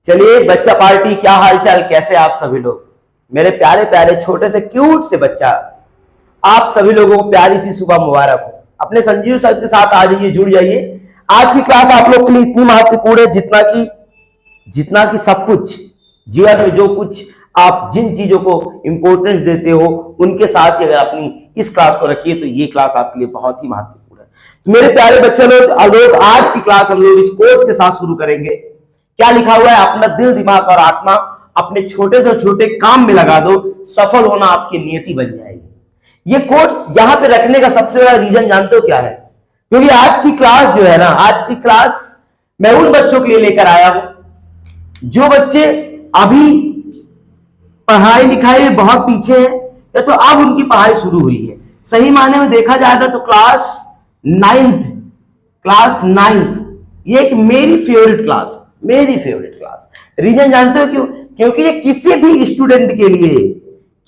चलिए बच्चा पार्टी, क्या हालचाल, कैसे आप सभी लोग, मेरे प्यारे प्यारे छोटे से क्यूट से बच्चा, आप सभी लोगों को प्यारी सी सुबह मुबारक हो। अपने संजीव सर के साथ आ जाइए, जुड़ जाइए। आज की क्लास आप लोग के लिए इतनी महत्वपूर्ण है जितना कि सब कुछ जीवन में जो कुछ आप जिन चीजों को इंपॉर्टेंस देते हो उनके साथ ही अगर अपनी इस क्लास को रखिए तो ये क्लास आपके लिए बहुत ही महत्वपूर्ण है। तो मेरे प्यारे बच्चे लोग आज की क्लास हम लोग इस कोर्स के साथ शुरू करेंगे। क्या लिखा हुआ है? अपना दिल, दिमाग और आत्मा अपने छोटे से छोटे काम में लगा दो, सफल होना आपकी नियति बन जाएगी। ये कोर्स यहां पे रखने का सबसे बड़ा रीजन जानते हो क्या है? क्योंकि आज की क्लास जो है ना, आज की क्लास मैं उन बच्चों के लिए लेकर आया हूं जो बच्चे अभी पढ़ाई लिखाई में बहुत पीछे हैं या तो अब उनकी पढ़ाई शुरू हुई है। सही मायने में देखा जाएगा तो क्लास नाइन्थ ये एक मेरी फेवरेट क्लास, मेरी फेवरेट क्लास। रीजन जानते हो क्यों? क्योंकि ये किसी भी स्टूडेंट के लिए,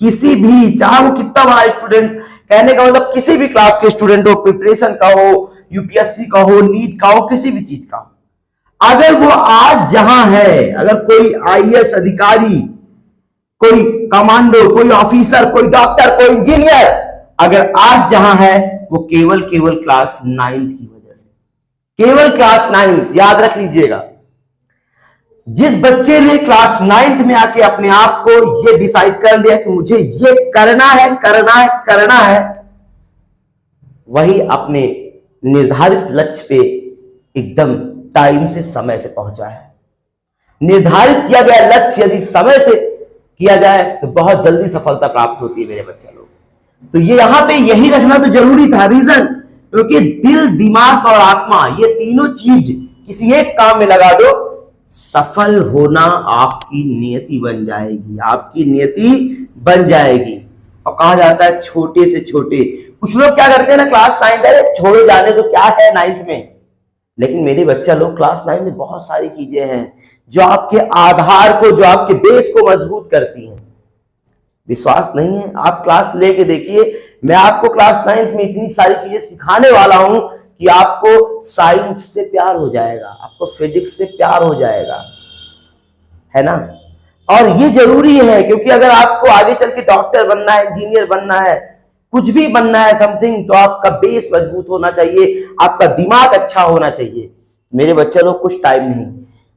किसी भी, चाहे वो कितना बड़ा स्टूडेंट, कहने का मतलब किसी भी क्लास के स्टूडेंट हो, प्रिपरेशन का हो, यूपीएससी का हो, नीट का हो, किसी भी चीज का हो, अगर वो आज जहां है, अगर कोई आईएएस अधिकारी, कोई कमांडो, कोई ऑफिसर, कोई डॉक्टर, कोई इंजीनियर, अगर आज जहां है वो केवल क्लास 9th की वजह से, केवल क्लास 9th। याद रख लीजिएगा, जिस बच्चे ने क्लास 9th में आके अपने आप को ये डिसाइड कर लिया कि मुझे ये करना है, वही अपने निर्धारित लक्ष्य पे एकदम टाइम से, समय से पहुंचा है। निर्धारित किया गया लक्ष्य यदि समय से किया जाए तो बहुत जल्दी सफलता प्राप्त होती है मेरे बच्चे लोग। तो ये यहां पे यही रखना तो जरूरी था रीजन, क्योंकि दिल, दिमाग और आत्मा ये तीनों चीज किसी एक काम में लगा दो, सफल होना आपकी नियति बन जाएगी, आपकी नियति बन जाएगी। और कहा जाता है छोटे से छोटे, कुछ लोग क्या करते हैं ना, क्लास 9th है छोड़ो जाने तो क्या है 9th में, लेकिन मेरे बच्चा लोग क्लास 9 में बहुत सारी चीजें हैं जो आपके आधार को, जो आपके बेस को मजबूत करती हैं। विश्वास नहीं है? आप क्लास लेके देखिए, मैं आपको क्लास 9th में इतनी सारी चीजें सिखाने वाला हूं कि आपको साइंस से प्यार हो जाएगा, आपको फिजिक्स से प्यार हो जाएगा, है ना। और ये जरूरी है क्योंकि अगर आपको आगे चल के डॉक्टर बनना है, इंजीनियर बनना है, कुछ भी बनना है समथिंग, तो आपका बेस मजबूत होना चाहिए, आपका दिमाग अच्छा होना चाहिए। मेरे बच्चे लोग कुछ टाइम नहीं,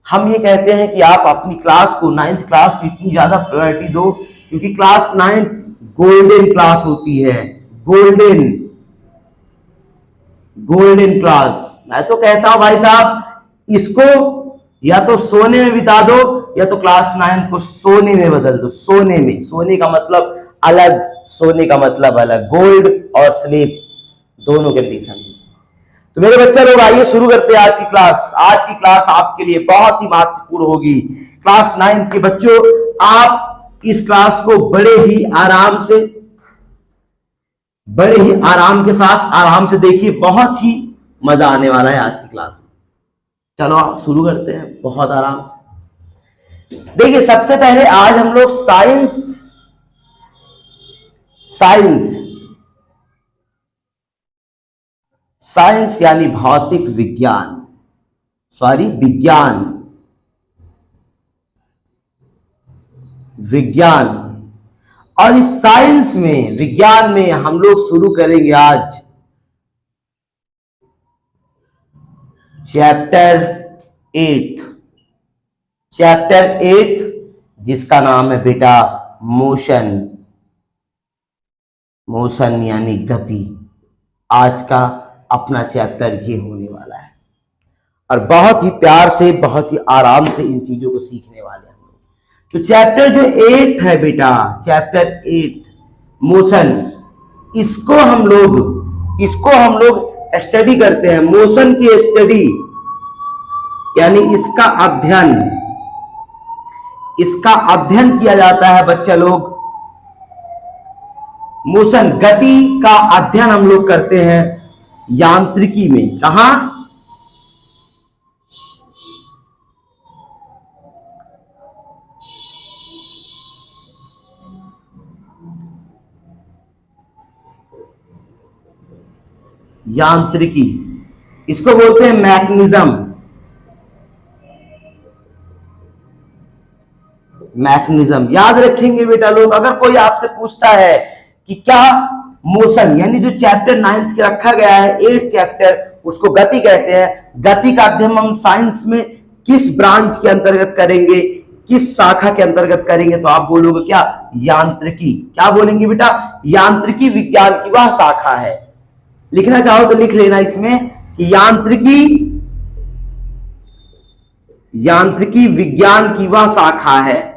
हम ये कहते हैं कि आप अपनी क्लास को, 9th क्लास को इतनी ज्यादा प्रायोरिटी दो, क्योंकि क्लास 9th गोल्डन क्लास होती है, गोल्डन क्लास। मैं तो कहता हूं भाई साहब, इसको या तो सोने में बिता दो या तो क्लास 9th को सोने में बदल दो। सोने में, सोने का मतलब अलग, सोने का मतलब अलग, गोल्ड और स्लीप दोनों कंडीशन। तो मेरे बच्चे लोग आइए शुरू करते हैं आज की क्लास। आज की क्लास आपके लिए बहुत ही महत्वपूर्ण होगी। क्लास 9th के बच्चों, आप इस क्लास को बड़े ही आराम के साथ आराम से देखिए, बहुत ही मजा आने वाला है आज की क्लास में। चलो आप शुरू करते हैं बहुत आराम से। देखिए सबसे पहले आज हम लोग साइंस यानी भौतिक विज्ञान, विज्ञान, और इस साइंस में, विज्ञान में हम लोग शुरू करेंगे आज चैप्टर 8 जिसका नाम है बेटा मोशन यानी गति। आज का अपना चैप्टर ये होने वाला है और बहुत ही प्यार से, बहुत ही आराम से इन चीजों को सीखने वाले हैं हम लोग। तो चैप्टर जो 8 है बेटा, चैप्टर 8 मोशन, इसको हम लोग स्टडी करते हैं। मोशन की स्टडी यानी इसका अध्ययन किया जाता है बच्चे लोग। मोशन, गति का अध्ययन हम लोग करते हैं यांत्रिकी में। कहां? यांत्रिकी, इसको बोलते हैं मैकेनिज्म। मैकेनिज्म। याद रखेंगे बेटा लोग, अगर कोई आपसे पूछता है कि क्या मोशन यानी जो चैप्टर 9th के रखा गया है 8th चैप्टर, उसको गति कहते हैं, गति का अध्ययन हम साइंस में किस ब्रांच के अंतर्गत करेंगे, किस शाखा के अंतर्गत करेंगे, तो आप बोलोगे क्या, यांत्रिकी। क्या बोलेंगे बेटा, यांत्रिकी विज्ञान की वह शाखा है। लिखना चाहो तो लिख लेना इसमें कि यांत्रिकी विज्ञान की वह शाखा है,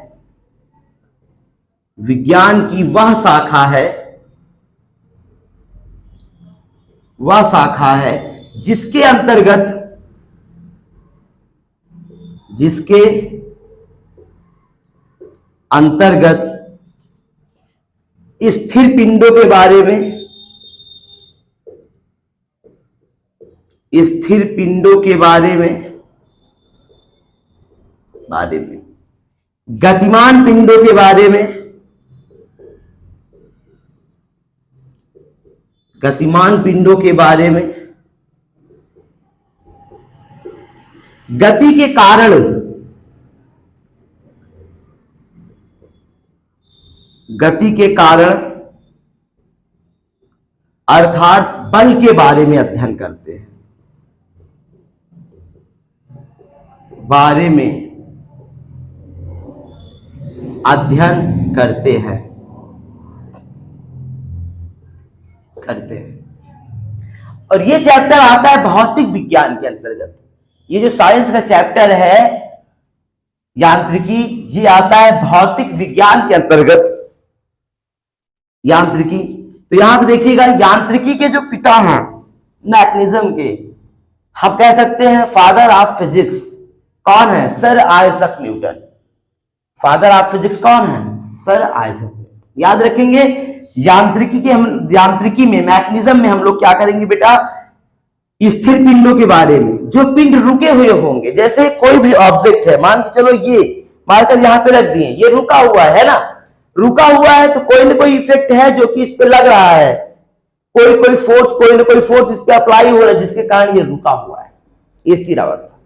विज्ञान की वह शाखा है, वह शाखा है जिसके अंतर्गत स्थिर पिंडों के बारे में, स्थिर पिंडों के बारे में गतिमान पिंडों के बारे में, गतिमान पिंडों के बारे में, गति के कारण, गति के कारण अर्थात बल के बारे में अध्ययन करते हैं, बारे में अध्ययन करते हैं। और ये चैप्टर आता है भौतिक विज्ञान के अंतर्गत। ये जो साइंस का चैप्टर है यांत्रिकी, ये आता है भौतिक विज्ञान के अंतर्गत, यांत्रिकी। तो यहां पे देखिएगा यांत्रिकी के जो पिता हैं मैकेनिज्म के, हम कह सकते हैं फादर ऑफ फिजिक्स, कौन है, sir Isaac Newton. Father of physics कौन है, सर आइजक न्यूटन। याद रखेंगे यांत्रिकी में मैकेनिज्म में हम लोग क्या करेंगे बेटा, स्थिर पिंडों के बारे में, जो पिंड रुके हुए होंगे, जैसे कोई भी ऑब्जेक्ट है, मान के चलो ये मारकर यहां पे रख दिए, ये रुका हुआ है ना, रुका हुआ है तो कोई ना कोई इफेक्ट है जो कि इस पे लग रहा है, कोई ना कोई फोर्स इस पे अप्लाई हो रहा है जिसके कारण ये रुका हुआ है, स्थिर अवस्था।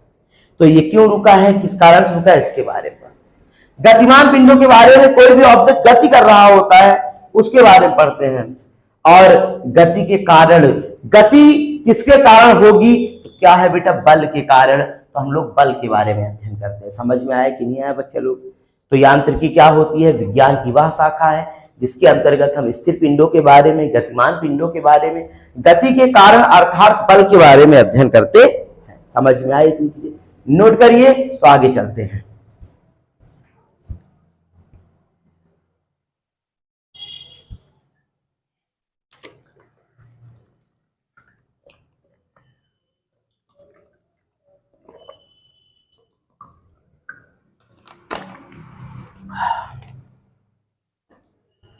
तो ये क्यों रुका है, किस कारण से रुका है, इसके बारे में। गतिमान पिंडों के बारे में, कोई भी ऑब्जेक्ट गति कर रहा होता है उसके बारे में पढ़ते हैं। और गति के कारण, गति किसके कारण होगी, तो क्या है बेटा, बल के कारण। तो हम लोग बल के बारे में अध्ययन करते हैं। समझ में आया कि नहीं आया बच्चे लोग। तो यांत्रिकी क्या होती है, विज्ञान की वह शाखा है जिसके अंतर्गत हम स्थिर पिंडों के बारे में, गतिमान पिंडों के बारे में, गति के कारण अर्थात बल के बारे में अध्ययन करते हैं। समझ में आए इतनी चीजें, नोट करिए। तो आगे चलते हैं।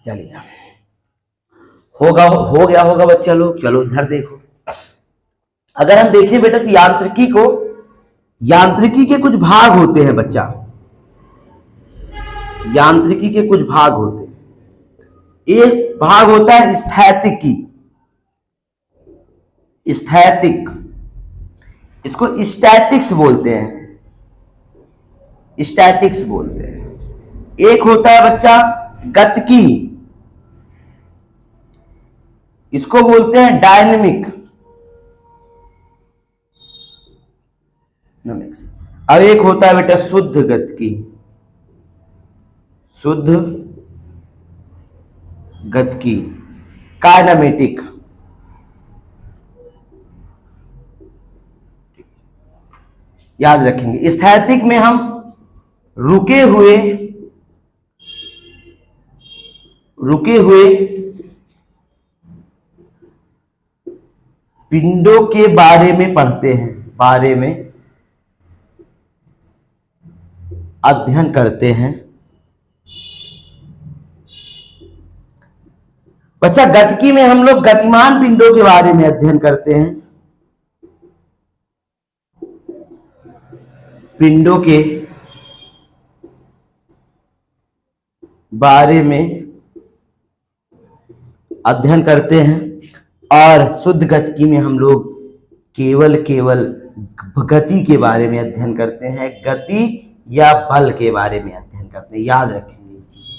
चलिए, हो गया होगा बच्चा लोग। चलो इधर देखो, अगर हम देखें बेटा तो यांत्रिकी के कुछ भाग होते हैं बच्चा, यांत्रिकी के कुछ भाग होते हैं। एक भाग होता है स्थैतिकी, स्थैतिक, इसको स्टैटिक्स बोलते हैं, स्टैटिक्स बोलते हैं। एक होता है बच्चा गतिकी, इसको बोलते हैं डायनेमिक। अब एक होता है बेटा शुद्ध गतिकी, शुद्ध गतिकी, काइनेमेटिक। याद रखेंगे, स्थैतिक में हम रुके हुए पिंडों के बारे में पढ़ते हैं, बारे में अध्ययन करते हैं। बच्चा गतिकी में हम लोग गतिमान पिंडों के बारे में अध्ययन करते हैं, पिंडों के बारे में अध्ययन करते हैं। और शुद्ध गतिकी में हम लोग केवल गति के बारे में अध्ययन करते हैं, गति या बल के बारे में अध्ययन करते हैं, याद रखेंगे ये चीजें।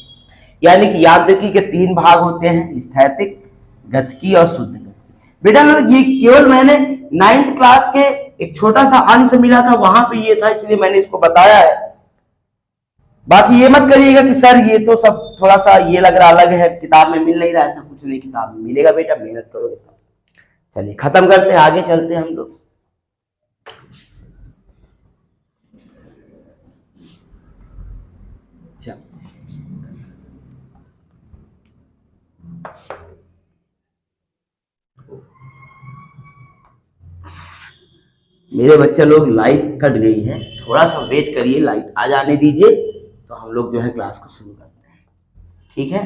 यानी कि यादृकी के 3 भाग होते हैं, स्थैतिक, गतिकी और शुद्ध गतिकी। बेटा लोग ये केवल मैंने 9th क्लास के एक छोटा सा अंश मिला था वहां पे ये था, इसलिए मैंने इसको बताया है। बाकी ये मत करिएगा कि सर ये तो सब थोड़ा सा ये लग रहा अलग है, किताब में मिल नहीं रहा, ऐसा कुछ नहीं, किताब में मिलेगा बेटा, मेहनत करोगे तो। चलिए खत्म करते हैं, आगे चलते हैं हम लोग। मेरे बच्चे लोग लाइट कट गई है, थोड़ा सा वेट करिए, लाइट आ जाने दीजिए तो हम लोग जो है क्लास को शुरू करते हैं, ठीक है?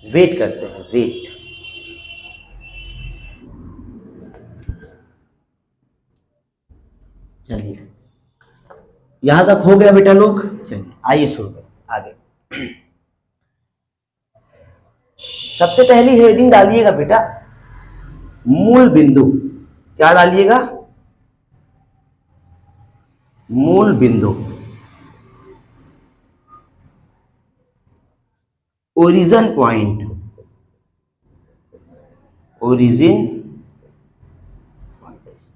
वेट करते हैं, वेट। चलिए यहां तक हो गया बेटा लोग, चलिए आइए शुरू करते हैं आगे। सबसे पहली हेडिंग डालिएगा बेटा मूल बिंदु। क्या डालिएगा? मूल बिंदु, ओरिजिन पॉइंट, ओरिजिन।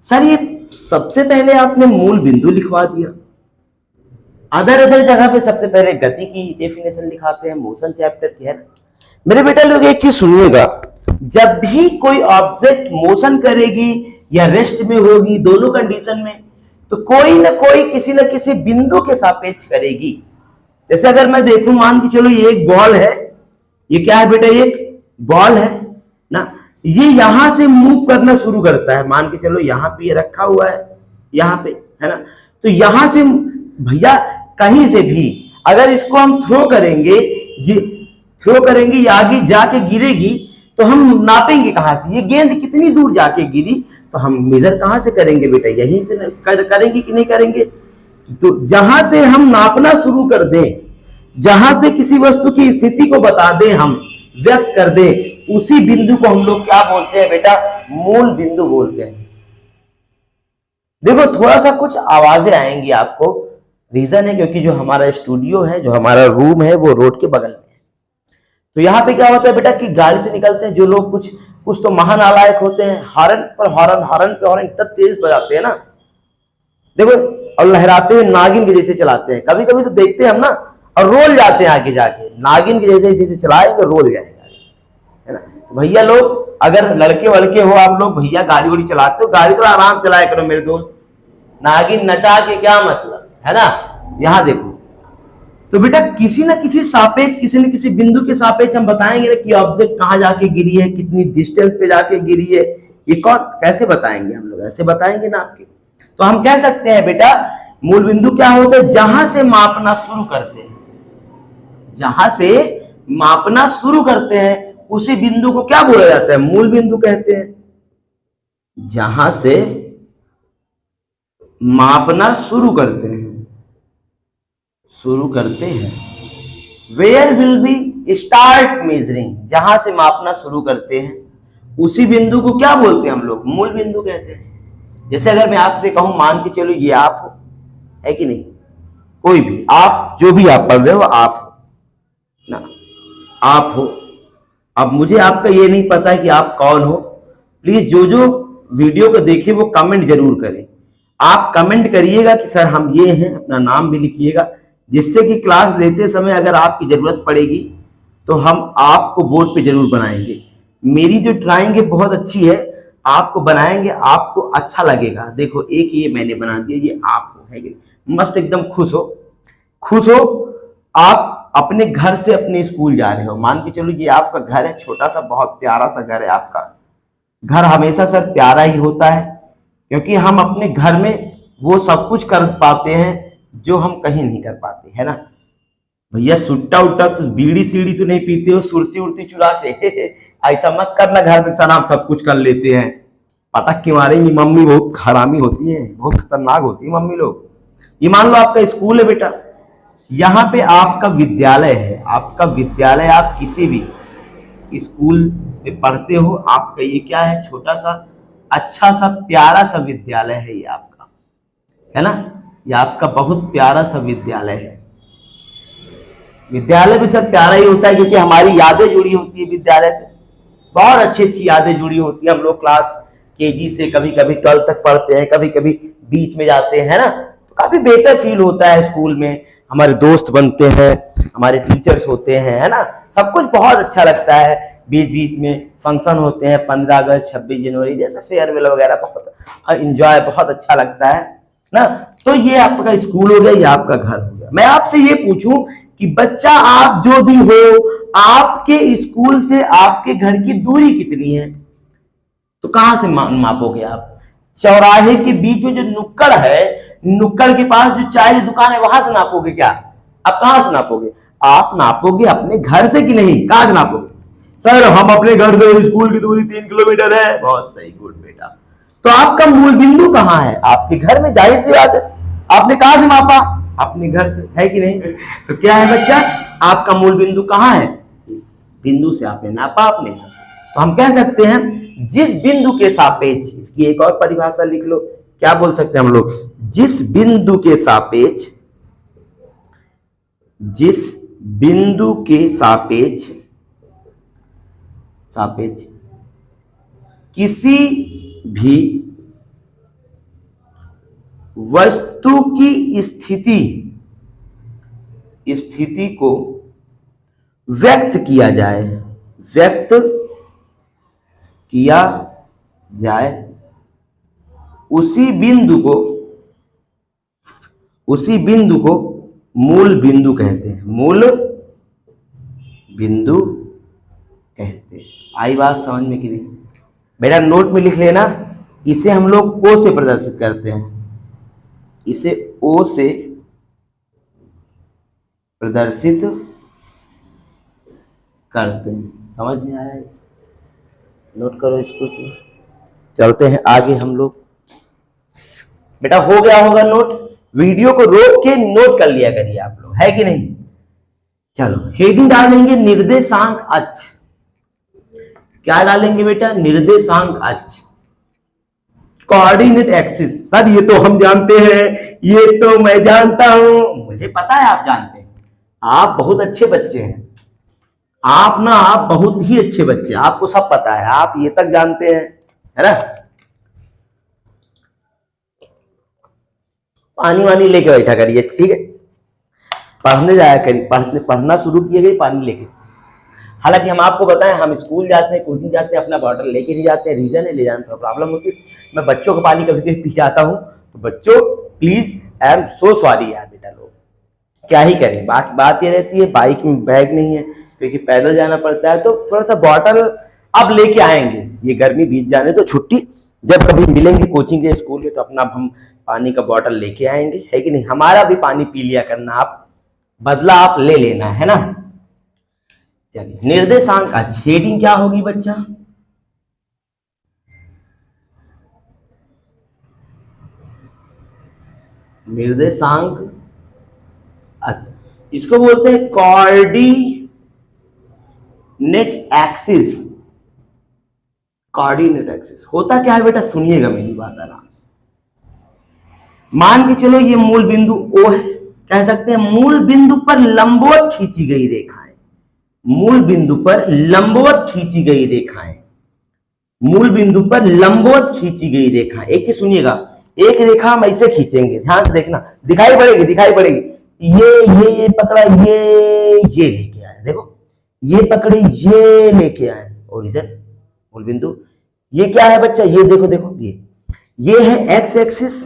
सर ये सबसे पहले आपने मूल बिंदु लिखवा दिया, अदर जगह पे सबसे पहले गति की डेफिनेशन लिखाते हैं, मोशन चैप्टर की, है ना? मेरे बेटा लोग एक चीज सुनिएगा, जब भी कोई ऑब्जेक्ट मोशन करेगी या रेस्ट में होगी, दोनों कंडीशन में, तो कोई ना कोई किसी न किसी बिंदु के सापेक्ष करेगी। जैसे अगर मैं देखूं, मान के चलो ये एक बॉल है, ये क्या है बेटा? एक बॉल है ना, ये यहां से मूव करना शुरू करता है, मान के चलो यहाँ पे ये रखा हुआ है, यहाँ पे, है ना? तो यहां से भैया कहीं से भी अगर इसको हम थ्रो करेंगे, ये थ्रो करेंगे, ये आगे जाके गिरेगी, तो हम नापेंगे कहां से ये गेंद कितनी दूर जाके गिरी, तो हम मेजर कहां से करेंगे बेटा? यहीं से करेंगे कि नहीं करेंगे? तो जहां से हम नापना शुरू कर दें, जहां से किसी वस्तु की स्थिति को बता दें, हम व्यक्त कर दें, उसी बिंदु को हम लोग क्या बोलते हैं बेटा? मूल बिंदु बोलते हैं। देखो थोड़ा सा कुछ आवाजें आएंगी आपको, रीजन है क्योंकि जो हमारा स्टूडियो है, जो हमारा रूम है, वो रोड के बगल में है। तो यहाँ पे क्या होता है बेटा कि गाड़ी से निकलते हैं जो लोग, कुछ तो महानालायक होते हैं, हॉर्न पर हॉर्न, हॉर्न पे हॉर्न इतना तेज बजाते हैं ना, देखो, और लहराते हुए नागिन के जैसे चलाते हैं। कभी कभी तो देखते हैं हम ना, और रोल जाते हैं आगे जाके, नागिन के जैसे जैसे चलाएंगे रोल जाएगा, है ना? तो भैया लोग, अगर लड़के वड़के हो आप लोग, भैया गाड़ी वाड़ी चलाते हो, गाड़ी थोड़ा आराम चलाया करो मेरे दोस्त, नागिन नचा के क्या मतलब, है ना? यहां देखो, तो बेटा किसी न किसी सापेक्ष, किसी न किसी बिंदु के सापेक्ष हम बताएंगे ना कि ऑब्जेक्ट कहां जाके गिरी है, कितनी डिस्टेंस पे जाके गिरी है, ये कौन कैसे बताएंगे? हम लोग ऐसे बताएंगे ना आपके। तो हम कह सकते हैं बेटा मूल बिंदु क्या होता है? जहां से मापना शुरू करते हैं, जहां से मापना शुरू करते हैं उसी बिंदु को क्या बोला जाता है? मूल बिंदु कहते हैं। जहां से मापना शुरू करते हैं, where will be start measuring, जहां से मापना शुरू करते हैं उसी बिंदु को क्या बोलते हैं हम लोग? मूल बिंदु कहते हैं। जैसे अगर मैं आपसे कहूं, मान के चलो ये आप हो, है कि नहीं? कोई भी आप, जो भी आप पढ़ रहे हो आप हो ना, आप हो। अब मुझे आपका ये नहीं पता है कि आप कौन हो। प्लीज जो जो वीडियो को देखे वो कमेंट जरूर करें। आप कमेंट करिएगा कि सर हम ये हैं, अपना नाम भी लिखिएगा, जिससे कि क्लास लेते समय अगर आपकी जरूरत पड़ेगी तो हम आपको बोर्ड पे जरूर बनाएंगे। मेरी जो ड्राइंग है बहुत अच्छी है, आपको बनाएंगे, आपको अच्छा लगेगा। देखो एक ये मैंने बना दिया, ये आप हो, है कि मस्त, एकदम खुश हो। आप अपने घर से अपने स्कूल जा रहे हो, मान के चलो ये आपका घर है, छोटा सा बहुत प्यारा सा घर है आपका। घर हमेशा सर प्यारा ही होता है, क्योंकि हम अपने घर में वो सब कुछ कर पाते हैं जो हम कहीं नहीं कर पाते, है ना भैया? सुट्टा उट्टा तो, बीड़ी सीढ़ी तो नहीं पीते हो, सुरती उड़ती चुराते ऐसा मत करना, घर में सर आप सब कुछ कर लेते हैं, पटक के मारेंगी मम्मी, बहुत हरामी होती है, बहुत खतरनाक होती है मम्मी लोग। ये मान लो आपका स्कूल है बेटा, यहाँ पे आपका विद्यालय है, आपका विद्यालय, आप किसी भी स्कूल में पढ़ते हो, आपका ये क्या है? छोटा सा अच्छा सा प्यारा सा विद्यालय है ये आपका, है ना? ये आपका बहुत प्यारा सा विद्यालय है। विद्यालय भी सर प्यारा ही होता है, क्योंकि हमारी यादें जुड़ी होती है विद्यालय से, बहुत अच्छी अच्छी यादें जुड़ी होती है। हम लोग क्लास केजी से कभी कभी 12 तक पढ़ते हैं, कभी कभी बीच में जाते हैं, है ना, तो काफी बेहतर फील होता है स्कूल में। हमारे दोस्त बनते हैं, हमारे टीचर्स होते हैं, है ना, सब कुछ बहुत अच्छा लगता है। बीच बीच में फंक्शन होते हैं, 15 अगस्त, 26 जनवरी जैसे फेयरवेल वगैरह, बहुत इंजॉय, बहुत अच्छा लगता है ना। तो ये आपका स्कूल हो गया, ये आपका घर हो गया। मैं आपसे ये पूछूं कि बच्चा आप जो भी हो, आपके स्कूल से आपके घर की दूरी कितनी है? तो कहां से मापोगे आप? चौराहे के बीच में जो नुक्कड़ है, नुक्कड़ के पास जो चाय की दुकान है, वहां से नापोगे क्या? आप कहां से नापोगे? आप नापोगे अपने घर से कि नहीं? कहां से नापोगे? सर हम अपने घर से स्कूल की दूरी 3 किलोमीटर है। बहुत सही, गुड बेटा। तो आपका मूल बिंदु कहां है? आपके घर में, जाहिर सी बात है। आपने कहां से मापा? अपने घर से, है कि नहीं? तो क्या है बच्चा, आपका मूल बिंदु कहां है? इस बिंदु से आपने नापा अपने घर से। तो हम कह सकते हैं जिस बिंदु के सापेक्ष, इसकी एक और परिभाषा लिख लो, क्या बोल सकते हैं हम लोग? जिस बिंदु के सापेक्ष, जिस बिंदु के सापेक्ष सापेक्ष किसी भी वस्तु की स्थिति को व्यक्त किया जाए, व्यक्त किया जाए, उसी बिंदु को मूल बिंदु कहते हैं, मूल बिंदु कहते हैं। आई बात समझ में कि नहीं? बेटा नोट में लिख लेना, इसे हम लोग ओ से प्रदर्शित करते हैं, इसे ओ से प्रदर्शित करते हैं। समझ में आया? नोट करो इसको। चलते हैं आगे हम लोग। बेटा हो गया होगा नोट? वीडियो को रोक के नोट कर लिया करिए आप लोग, है कि नहीं? चलो हेडिंग डाल देंगे निर्देशांक अक्ष। क्या डालेंगे बेटा? निर्देशांक अक्ष, कोऑर्डिनेट एक्सिस। सर ये तो हम जानते हैं, ये तो मैं जानता हूं। मुझे पता है आप जानते हैं, आप बहुत अच्छे बच्चे हैं। आप बहुत ही अच्छे बच्चे, आपको सब पता है, आप ये तक जानते हैं, है ना। पानी वानी लेके बैठा करिए, ठीक है? पढ़ने जाया करिए, पढ़ना शुरू किए गए पानी लेके। हालांकि हम आपको बताएं, हम स्कूल जाते हैं, कोचिंग जाते हैं, अपना बॉटल लेके नहीं जाते हैं। रीजन है, ले जाने थोड़ा प्रॉब्लम होती है। मैं बच्चों को पानी कभी कभी पी जाता हूँ, तो बच्चों please, I am so sorry यार बेटा, लोग क्या ही करें। बात ये रहती है, बाइक में बैग नहीं है, क्योंकि पैदल जाना पड़ता है, तो थोड़ा सा बॉटल अब लेके आएंगे। ये गर्मी बीत जाने तो छुट्टी, जब कभी मिलेंगे कोचिंग के स्कूल में, तो अपना हम पानी का बॉटल लेके आएंगे, है कि नहीं? हमारा भी पानी पी लिया करना, आप बदला आप ले लेना, है ना। चलिए निर्देशांक अक्ष, हेडिंग क्या होगी बच्चा? निर्देशांक अक्ष, इसको बोलते हैं कोऑर्डिनेट एक्सिस। कोऑर्डिनेट एक्सिस होता क्या है बेटा? सुनिएगा मेरी बात आराम से। मान के चलो ये मूल बिंदु O है, कह सकते हैं मूल बिंदु पर लंबवत खींची गई रेखाएं, मूल बिंदु पर लंबवत खींची गई रेखाएं, मूल बिंदु पर लंबवत खींची गई रेखा। एक ही सुनिएगा, एक रेखा हम ऐसे खींचेंगे, ध्यान से देखना, दिखाई पड़ेगी, दिखाई पड़ेगी। ये पकड़ा, ये लेके आए, देखो ये पकड़े, ये लेके आए ओरिजिन, मूल बिंदु। ये क्या है बच्चा? ये देखो देखो, ये है एक्स एक्सिस,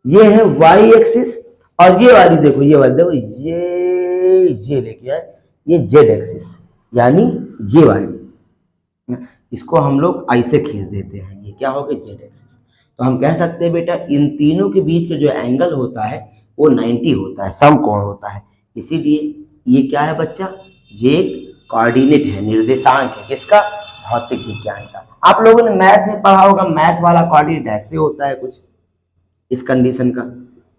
ये है वाई एक्सिस, और ये वाली देखो, ये वाली देखो, ये लेके आए, ये जेड एक्सिस, यानी ये वाली, इसको हम लोग ऐसे खींच देते हैं। ये क्या हो गया? Z axis. तो हम कह सकते हैं बेटा इन तीनों के बीच का जो एंगल होता है वो 90 होता है, समकोण होता है। इसीलिए ये क्या है बच्चा? ये एक कोऑर्डिनेट है, निर्देशांक है। किसका? भौतिक विज्ञान का। आप लोगों ने मैथ में पढ़ा होगा, मैथ वाला कोऑर्डिनेट ऐसे होता है कुछ इस कंडीशन का,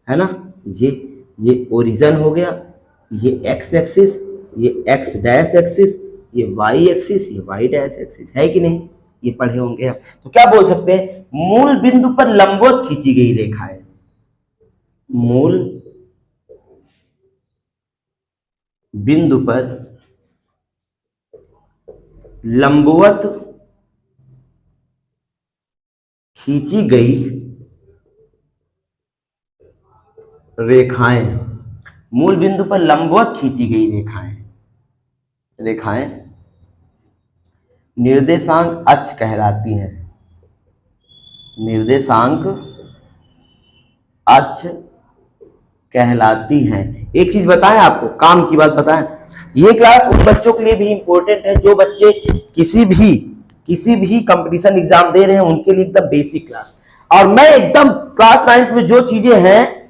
है ना। ये ओरिजिन हो गया, ये एक्स एक्सिस, ये एक्स डैश एक्सिस, ये वाई एक्सिस, ये वाई डैश एक्सिस, है कि नहीं? ये पढ़े होंगे आप। तो क्या बोल सकते हैं? मूल बिंदु पर लंबवत खींची गई रेखा है, मूल बिंदु पर लंबवत खींची गई रेखाएं, मूल बिंदु पर लंबवत खींची गई रेखाएं निर्देशांक अक्ष कहलाती हैं। निर्देशांक अक्ष कहलाती हैं। एक चीज बताएं आपको, काम की बात बताएं, ये क्लास उन बच्चों के लिए भी इंपॉर्टेंट है जो बच्चे किसी भी कंपटीशन एग्जाम दे रहे हैं, उनके लिए एकदम बेसिक क्लास। और मैं एकदम क्लास 9th में जो चीजें हैं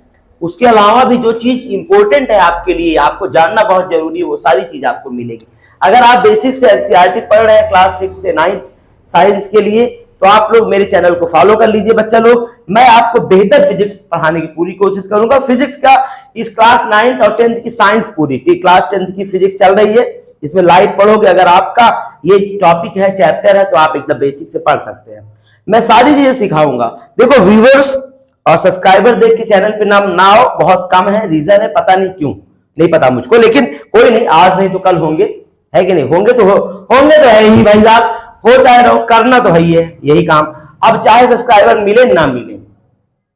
उसके अलावा भी जो चीज इंपॉर्टेंट है आपके लिए, आपको जानना बहुत जरूरी है, वो सारी चीज आपको मिलेगी। अगर आप बेसिक से एनसीईआरटी पढ़ रहे हैं क्लास 6 से 9th साइंस के लिए, तो आप लोग मेरे चैनल को फॉलो कर लीजिए बच्चा लोग। मैं आपको बेहतर फिजिक्स पढ़ाने की पूरी कोशिश करूंगा। फिजिक्स का इस क्लास 9th और 10th की साइंस पूरी क्लास 10th की फिजिक्स चल रही है, इसमें लाइव पढ़ोगे। अगर आपका ये टॉपिक है, चैप्टर है, तो आप एकदम बेसिक से पढ़ सकते हैं। मैं सारी चीजें सिखाऊंगा। देखो व्यूवर्स और सब्सक्राइबर देख के चैनल पे नाम ना हो, बहुत कम है। रीजन है पता नहीं क्यों, नहीं पता मुझको, लेकिन कोई नहीं, आज नहीं तो कल होंगे, है कि नहीं? होंगे तो है ही भाई साहब, हो चाहे रहो, करना तो है ही है यही काम। अब चाहे सब्सक्राइबर मिले ना मिले,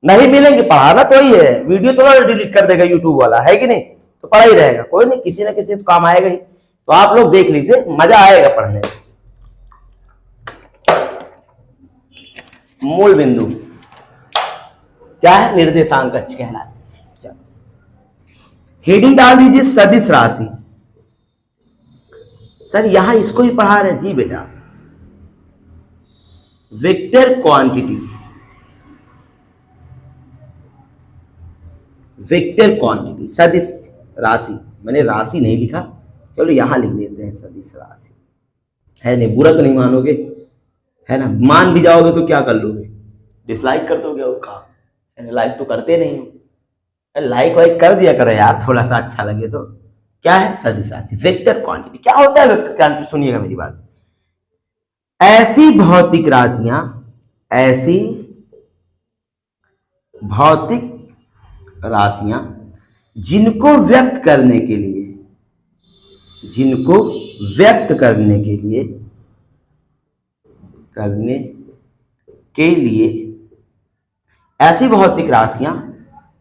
नहीं मिलेंगे, पढ़ाना तो ही है। वीडियो तो ना डिलीट कर देगा यूट्यूब वाला, है कि नहीं? तो पढ़ा ही रहेगा, कोई नहीं, किसी ना किसी तो काम आएगा ही। तो आप लोग देख लीजिए, मजा आएगा पढ़ने में। मूल बिंदु क्या है? निर्देशांक अक्ष कहलाती है। चलो हेडिंग डाल दीजिए सदिश राशि। सर यहां इसको ही पढ़ा रहे हैं? जी बेटा, वेक्टर क्वांटिटी, सदिश राशि, मैंने राशि नहीं लिखा, चलो यहां लिख देते हैं सदिश राशि, है नहीं? बुरा तो नहीं मानोगे, है ना? मान भी जाओगे तो क्या कर लोगे? डिसलाइक कर दोगे और कहा, लाइक तो करते नहीं हो, लाइक वाइक कर दिया करो यार, थोड़ा सा अच्छा लगे तो। क्या है? सदिश राशि, वेक्टर क्वांटिटी। क्या होता है वेक्टर क्वांटिटी? सुनिएगा मेरी बात। ऐसी भौतिक राशियां जिनको व्यक्त करने के लिए ऐसी भौतिक राशियां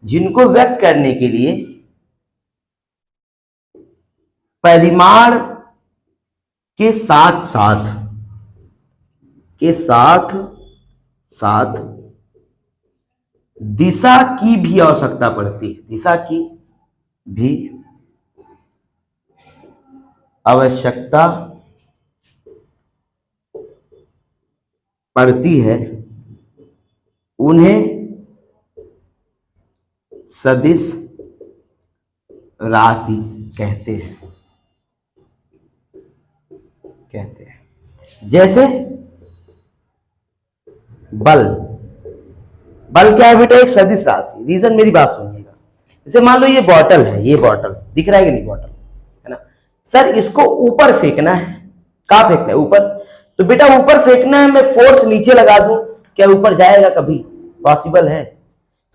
जिनको व्यक्त करने के लिए परिमाण के साथ साथ दिशा की भी आवश्यकता पड़ती है। दिशा की भी आवश्यकता पड़ती है, उन्हें सदिश राशि कहते हैं। जैसे बल क्या है बेटा? एक सदिश राशि। रीजन मेरी बात सुनिएगा। जैसे मान लो ये बॉटल है, ये बॉटल दिख रहा है कि नहीं? बॉटल है ना सर, इसको ऊपर फेंकना है। कहां फेंकना है? ऊपर। तो बेटा ऊपर फेंकना है, मैं फोर्स नीचे लगा दूं, क्या ऊपर जाएगा कभी? पॉसिबल है?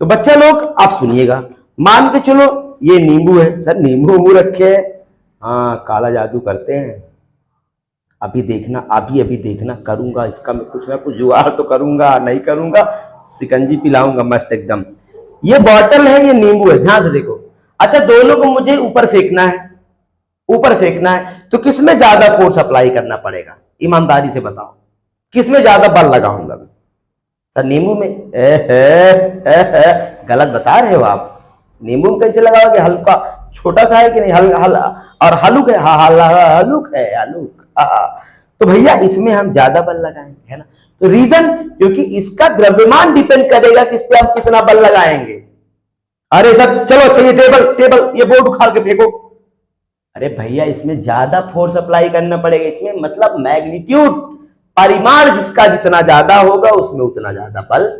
तो बच्चा लोग आप सुनिएगा, मान के चलो ये नींबू है। सर नींबू रखे हैं, हाँ काला जादू करते हैं। अभी देखना, अभी देखना, करूंगा इसका मैं कुछ ना कुछ जुगाड़ तो करूंगा, नहीं करूंगा शिकंजी पिलाऊंगा मस्त एकदम। ये बॉटल है, ये नींबू है, ध्यान से देखो। अच्छा दोनों को मुझे ऊपर फेंकना है, तो किसमें ज्यादा फोर्स अप्लाई करना पड़ेगा? ईमानदारी से बताओ, किसमें ज्यादा बल लगाऊंगा मैं? सर नींबू में। गलत बता रहे हो आप। नींबू में कैसे लगाओगे? हल्का छोटा सा है कि नहीं? और हलुक है, हलुक है। तो भैया इसमें हम ज्यादा बल लगाएंगे, है ना? तो रीजन, क्योंकि इसका द्रव्यमान डिपेंड करेगा किस पे हम कितना बल लगाएंगे। अरे सर चलो अच्छा ये टेबल ये बोर्ड उखाड़ के फेंको। अरे भैया इसमें ज्यादा फोर्स अप्लाई करना पड़ेगा। इसमें मतलब मैग्नीट्यूड, परिमाण जिसका जितना ज्यादा होगा उसमें उतना ज्यादा बल,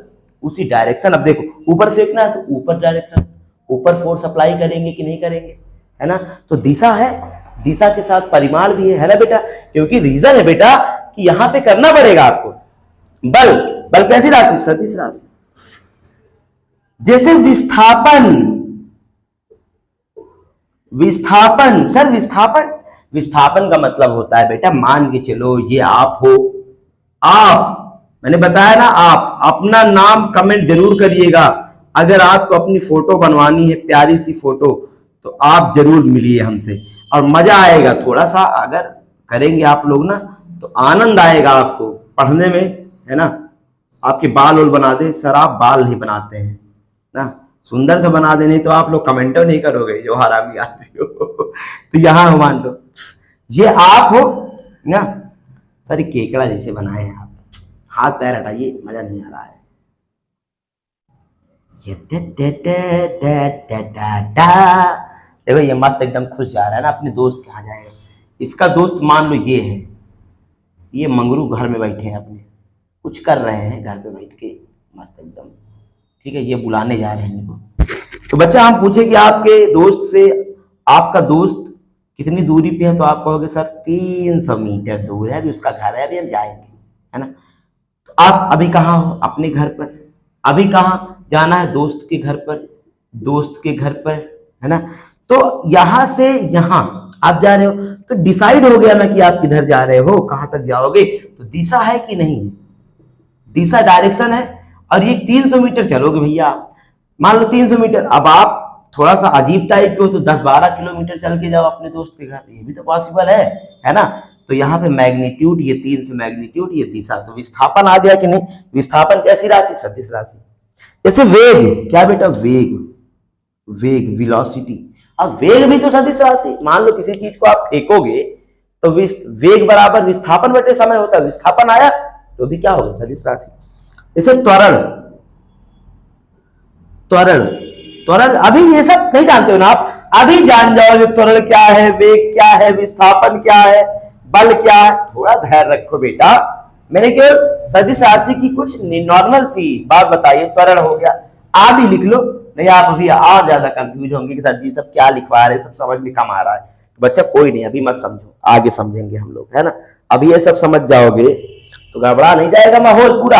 उसी डायरेक्शन। अब देखो ऊपर फेंकना है तो ऊपर डायरेक्शन, ऊपर फोर्स अप्लाई करेंगे कि नहीं करेंगे, है ना? तो दिशा है, दिशा के साथ परिमाण भी है ना बेटा? क्योंकि रीजन है बेटा कि यहां पे करना पड़ेगा आपको बल कैसी राशि? सदिश राशि। जैसे विस्थापन विस्थापन सर, विस्थापन, विस्थापन का मतलब होता है बेटा, मान के चलो ये आप हो, आप, मैंने बताया ना, आप अपना नाम कमेंट जरूर करिएगा। अगर आपको अपनी फोटो बनवानी है, प्यारी सी फोटो, तो आप जरूर मिलिए हमसे और मजा आएगा थोड़ा सा। अगर करेंगे आप लोग ना तो आनंद आएगा आपको पढ़ने में, है ना। आपके बाल ओल बना दे सर, आप बाल नहीं बनाते हैं ना, सुंदर से बना दे, नहीं तो आप लोग कमेंट नहीं करोगे जो हरामी आदमी हो। तो यहाँ मान लो ये आप हो ना सर, ये केकड़ा जैसे बनाए हैं आप, हाथ पैर हटाइए, मजा नहीं आ रहा है। ये देखो ये मस्त एकदम खुश जा रहा है ना, अपने दोस्त के यहाँ जाएगा। इसका दोस्त मान लो ये है, ये मंगरू घर में बैठे हैं अपने, कुछ कर रहे हैं घर पे बैठ के मस्त एकदम, ठीक है। ये बुलाने जा रहे हैं इनको। तो बच्चा हम पूछे कि आपके दोस्त से, आपका दोस्त कितनी दूरी पे है, तो आप कहोगे सर 300 मीटर दूर है, अभी उसका घर है, अभी हम जाएंगे, है ना। तो आप अभी कहाँ हो, अपने घर पर, अभी कहाँ जाना है, दोस्त के घर पर, दोस्त के घर पर, है ना। तो यहां से यहां आप जा रहे हो, तो डिसाइड हो गया ना कि आप किधर जा रहे हो, कहां तक जाओगे, तो दिशा है कि नहीं है, दिशा डायरेक्शन है। और ये 300 मीटर चलोगे भैया, मान लो 300 मीटर, अब आप थोड़ा सा अजीब टाइप के हो तो 10-12 किलोमीटर चल के जाओ अपने दोस्त के घर, ये भी तो पॉसिबल है ना। तो यहाँ पे मैग्नीट्यूड, ये 300 मैग्नीट्यूड, ये दिशा, तो विस्थापन आ गया कि नहीं। विस्थापन कैसी राशि, सदिश राशि। जैसे वेग, क्या बेटा, वेग, वेग वेलोसिटी, अब वेग भी तो सदिश राशि। मान लो किसी चीज को आप फेंकोगे तो वेग बराबर विस्थापन बटे समय होता है, विस्थापन आया तो भी क्या होगा, सदिश राशि। जैसे त्वरण, त्वरण, त्वरण अभी ये सब नहीं जानते हो ना आप, अभी जान जाओगे त्वरण क्या है, वेग क्या है, विस्थापन क्या है, बल क्या है। थोड़ा धैर्य रखो बेटा, मैंने केवल सदिश राशि की कुछ नॉर्मल सी बात बताइए। त्वरण हो गया, आदि लिख लो, नहीं आप अभी और ज्यादा कंफ्यूज होंगे कि सर जी सब क्या लिखवा रहे हैं, सब समझ में कम आ रहा है। तो बच्चा कोई नहीं, अभी मत समझो, आगे समझेंगे हम लोग, है ना। अभी ये सब समझ जाओगे तो गड़बड़ा नहीं जाएगा माहौल पूरा।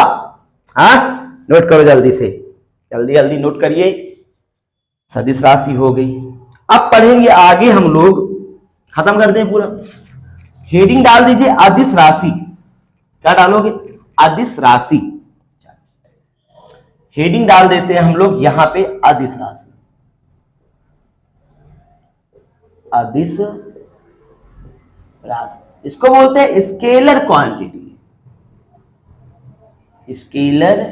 हाँ, नोट करो जल्दी से, जल्दी जल्दी नोट करिए। सदिश राशि हो गई। अब पढ़ेंगे आगे हम लोग, खत्म कर दें पूरा। हेडिंग डाल दीजिए अदिश राशि। क्या डालोगे, अदिश राशि। हेडिंग डाल देते हैं हम लोग यहां पे अदिश राशि, अदिश राशि। इसको बोलते हैं स्केलर क्वांटिटी, स्केलर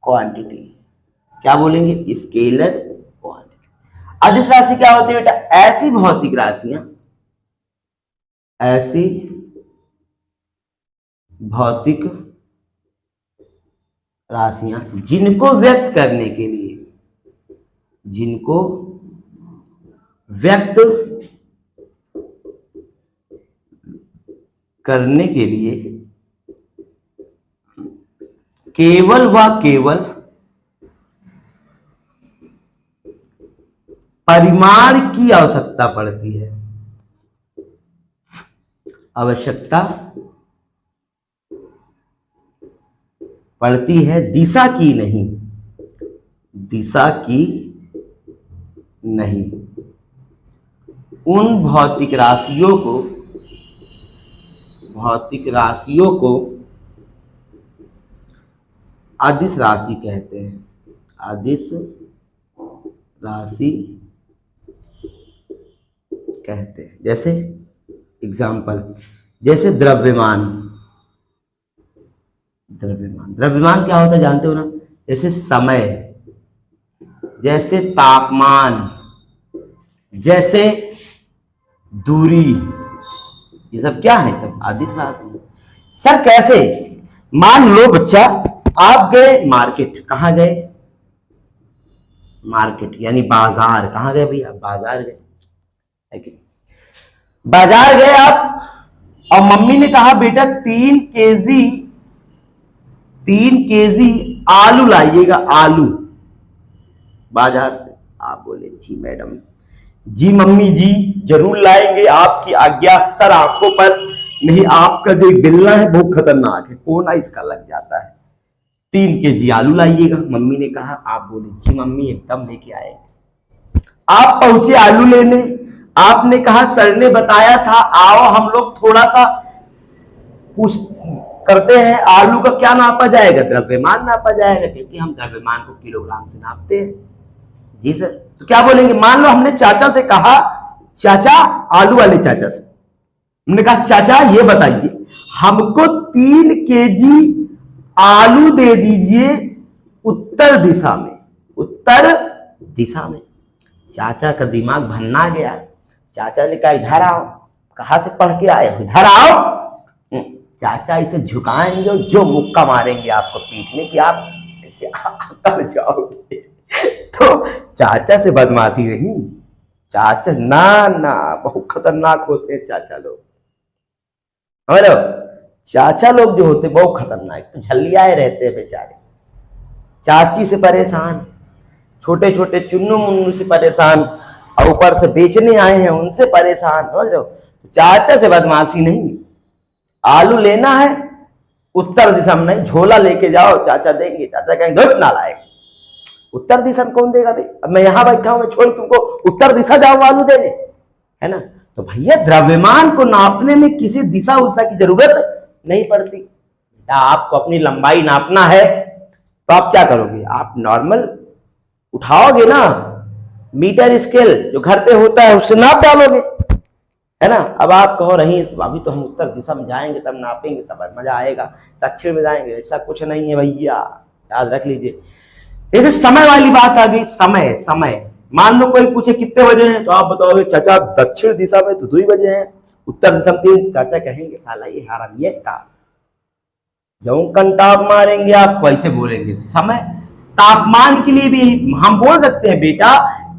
क्वांटिटी। क्या बोलेंगे, स्केलर क्वांटिटी। अदिश राशि क्या होती है बेटा, ऐसी भौतिक राशियां, ऐसी भौतिक राशियां जिनको व्यक्त करने के लिए, जिनको व्यक्त करने के लिए केवल व केवल परिमाण की आवश्यकता पड़ती है, आवश्यकता पड़ती है, दिशा की नहीं, दिशा की नहीं। उन भौतिक राशियों को, भौतिक राशियों को अदिश राशि कहते हैं, अदिश राशि कहते हैं। जैसे एग्जाम्पल, जैसे द्रव्यमान, द्रव्यमान, द्रव्यमान क्या होता है जानते हो ना, जैसे समय, जैसे तापमान, जैसे दूरी, ये सब क्या है, सब अदिश राशि। सर कैसे, मान लो बच्चा आप गए मार्केट, कहां गए, मार्केट यानी बाजार, कहां गए भैया, बाजार गए, है कि बाजार गए आप, और मम्मी ने कहा बेटा 3 केजी आलू लाइएगा, आलू बाजार से। आप बोले जी मैडम, जी मम्मी जी जरूर लाएंगे, आपकी आज्ञा सर, आंखों पर नहीं, आपका जो बिल्ला है बहुत खतरनाक है, कोना इसका लग जाता है, 3 केजी आलू लाइएगा, मम्मी ने कहा। आप बोले जी मम्मी एकदम लेके आएंगे। आप पहुंचे आलू लेने, आपने कहा सर ने बताया था आओ हम लोग थोड़ा सा पूछ करते हैं, आलू का क्या नापा जाएगा? द्रव्यमान नापा जाएगा, क्योंकि हम द्रव्यमान को किलोग्राम से नापते हैं। जी सर। तो क्या बोलेंगे? मान लो हमने चाचा से कहा, चाचा, आलू वाले चाचा से हमने कहा चाचा ये बताइए हमको 3 केजी आलू दे दीजिए उत्तर दिशा में, उत्तर दिशा में। चाचा का दिमाग भन्ना गया। चाचा ने कहा इधर आओ। कहां से पढ़ के आए? इधर आओ। चाचा इसे झुकाएंगे और जो मुक्का मारेंगे आपको पीठ में कि आप ऐसे अकड़ जाओगे। तो चाचा से बदमाशी नहीं। चाचा ना ना बहुत खतरनाक होते हैं चाचा लोग। चाचा लोग जो होते बहुत खतरनाक, तो झल्लियाए रहते हैं बेचारे। चाची से परेशान, छोटे छोटे चुन्नू मुन्नू से परेशान, और ऊपर से बेचने आए हैं उनसे परेशान। समझ रहे हो? चाचा से बदमाशी नहीं। आलू लेना है उत्तर दिशा में नहीं, झोला लेके जाओ चाचा देंगे। चाचा कहेंगे धुप नालायक, उत्तर दिशा में कौन देगा भाई? अब मैं यहां बैठा हूं, मैं छोड़ तुमको उत्तर दिशा जाऊं आलू देने, है ना? तो भैया द्रव्यमान को नापने में किसी दिशा उषा की जरूरत नहीं पड़ती। आपको अपनी लंबाई नापना है तो आप क्या करोगे? आप नॉर्मल उठाओगे ना, मीटर स्केल जो घर पे होता है उससे नाप डालोगे, है ना? अब आप कहो रही अभी तो हम उत्तर दिशा में जाएंगे तब नापेंगे तब मजा आएगा, दक्षिण में जाएंगे, ऐसा कुछ नहीं है भैया, याद रख लीजिए। जैसे समय वाली बात आ गई, समय समय मान लो कोई पूछे कितने बजे हैं, तो आप बताओगे चाचा दक्षिण दिशा में तो 2 बजे हैं, उत्तर दिशा में 3। चाचा कहेंगे साला ये हरामी है का, जो कंटाप मारेंगे आपको, ऐसे बोलेंगे। समय तापमान के लिए भी हम बोल सकते हैं बेटा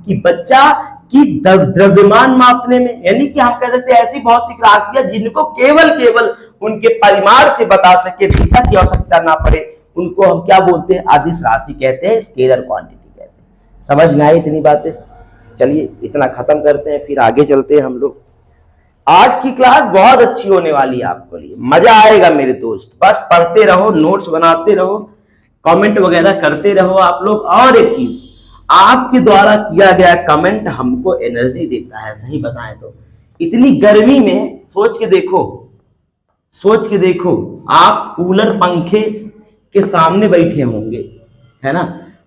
कि बच्चा की द्रव्यमान मापने में, यानी कि हम कह सकते हैं ऐसी भौतिक राशियां जिनको केवल उनके परिमाण से बता सके, दिशा की आवश्यकता ना पड़े, उनको हम क्या बोलते हैं? अदिश राशि कहते हैं, स्केलर क्वांटिटी कहते हैं। समझ में आई इतनी बातें? चलिए इतना खत्म करते हैं, फिर आगे चलते हैं हम लोग। आज की क्लास बहुत अच्छी होने वाली है, आपको लिए मजा आएगा मेरे दोस्त। बस पढ़ते रहो, नोट्स बनाते रहो, कमेंट वगैरह करते रहो आप लोग। और एक चीज, आपके द्वारा किया गया कमेंट हमको एनर्जी देता है। सही बताएं तो इतनी गर्मी में सोच के देखो आप कूलर पंखे के सामने बैठे होंगे, है ना?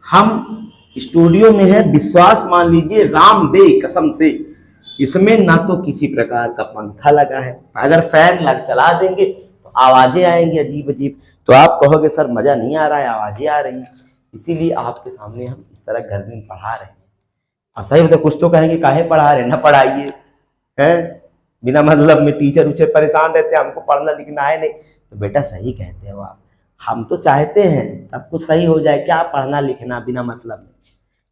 हम स्टूडियो में है, विश्वास मान लीजिए राम दे कसम से, इसमें ना तो किसी प्रकार का पंखा लगा है। अगर फैन चला देंगे तो आवाजें आएंगी अजीब अजीब, तो आप कहोगे सर मजा नहीं आ रहा है, आवाजें आ रही हैं। इसीलिए आपके सामने हम इस तरह गर्मी में पढ़ा रहे हैं। और सही बताए, कुछ तो कहेंगे काहे पढ़ा रहे, ना पढ़ाइए, हैं? बिना मतलब में टीचर उचर परेशान रहते हैं, हमको पढ़ना लिखना है नहीं। तो बेटा सही कहते हो आप, हम तो चाहते हैं सब कुछ सही हो जाए, क्या पढ़ना लिखना बिना मतलब में।